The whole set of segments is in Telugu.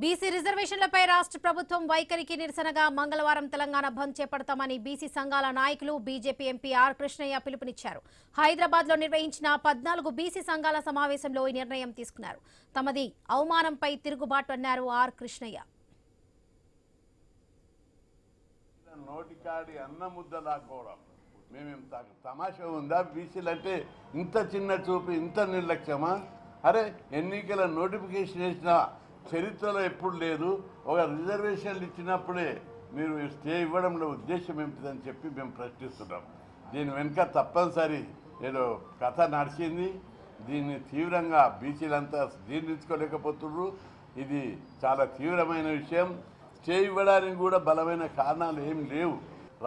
బీసీ రిజర్వేషన్లపై రాష్ట్ర ప్రభుత్వం వైఖరికి నిరసనగా మంగళవారం తెలంగాణ బంద్ చేపడతామని బీసీ సంఘాల నాయకులు బీజేపీ ఎంపీ ఆర్ కృష్ణయ్య పిలుపునిచ్చారు. హైదరాబాద్ లో నిర్వహించిన 14 బీసీ సంఘాల సమావేశంలో ఈ నిర్ణయం తీసుకున్నారు. తమది అవమానంపై తిరుగుబాటు అన్నారు ఆర్ కృష్ణయ్య. నోటికాడి అన్న ముద్దలాకోవడం మేమేం తమాషా ఉందా? బీసీలంటే ఇంత చిన్న చూపు, ఇంత నిర్లక్ష్యమా? అరే, ఎన్నికల నోటిఫికేషన్ వేసిన చరిత్రలో ఎప్పుడు లేదు. ఒక రిజర్వేషన్లు ఇచ్చినప్పుడే మీరు స్టే ఇవ్వడంలో ఉద్దేశం ఏమిటిదని చెప్పి మేము ప్రశ్నిస్తున్నాం. దీని వెనుక తప్పనిసరి ఏదో కథ నడిచింది. దీన్ని తీవ్రంగా బీసీలంతా జీర్ణించుకోలేకపోతున్నారు. ఇది చాలా తీవ్రమైన విషయం. స్టే ఇవ్వడానికి కూడా బలమైన కారణాలు ఏం లేవు.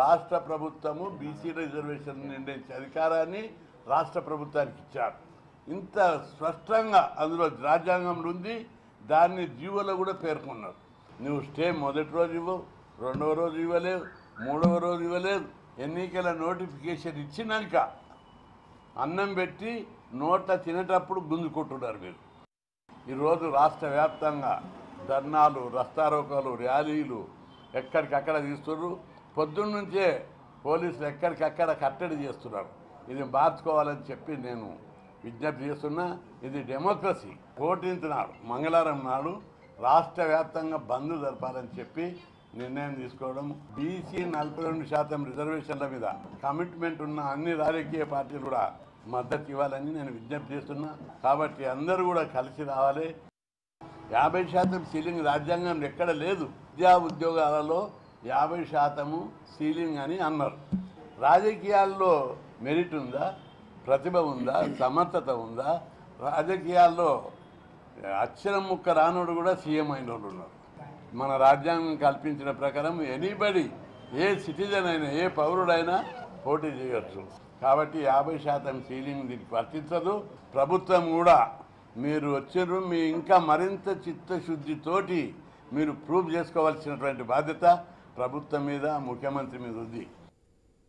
రాష్ట్ర ప్రభుత్వము బీసీ రిజర్వేషన్ నిర్ణయించే అధికారాన్ని రాష్ట్ర ప్రభుత్వానికి ఇచ్చారు. ఇంత స్పష్టంగా అందులో రాజ్యాంగంలో ఉంది. దాన్ని జీవోలో కూడా పేర్కొన్నారు. నువ్వు స్టే మొదటి రోజు ఇవ్వవు, రెండవ రోజు ఇవ్వలేవు, మూడవ రోజు ఇవ్వలేదు. ఎన్నికల నోటిఫికేషన్ ఇచ్చినాక అన్నం పెట్టి నోట్ల తినేటప్పుడు గుంజుకుంటున్నారు మీరు. ఈరోజు రాష్ట్ర వ్యాప్తంగా ధర్నాలు, రస్తారోకాలు, ర్యాలీలు ఎక్కడికక్కడ తీస్తున్నారు. పొద్దున్న నుంచే పోలీసులు ఎక్కడికక్కడ కట్టడి చేస్తున్నారు. ఇది మార్చుకోవాలని చెప్పి నేను విజ్ఞప్తి చేస్తున్నా. ఇది డెమోక్రసీ. 14th నాడు మంగళవారం నాడు రాష్ట్ర వ్యాప్తంగా బంద్ జరపాలని చెప్పి నిర్ణయం తీసుకోవడం. బీసీ 42% రిజర్వేషన్ల మీద కమిట్మెంట్ ఉన్న అన్ని రాజకీయ పార్టీలు కూడా మద్దతు ఇవ్వాలని నేను విజ్ఞప్తి చేస్తున్నా. కాబట్టి అందరూ కూడా కలిసి రావాలి. 50% సీలింగ్ రాజ్యాంగం ఎక్కడ లేదు. విద్యా ఉద్యోగాలలో 50% సీలింగ్ అని అన్నారు. రాజకీయాల్లో మెరిట్ ఉందా? ప్రతిభ ఉందా? సమర్థత ఉందా? రాజకీయాల్లో అక్షరం ముక్క రానోడు కూడా సీఎం అయిన వాళ్ళు ఉన్నారు. మన రాజ్యాంగం కల్పించిన ప్రకారం ఎనీబడి, ఏ సిటిజన్ అయినా, ఏ పౌరుడైనా పోటీ చేయవచ్చు. కాబట్టి 50% సీలింగ్ దీనికి వర్తించదు. ప్రభుత్వం కూడా మీరు వచ్చారు, మీ ఇంకా మరింత చిత్తశుద్ధితోటి మీరు ప్రూవ్ చేసుకోవాల్సినటువంటి బాధ్యత ప్రభుత్వం మీద, ముఖ్యమంత్రి మీద ఉంది.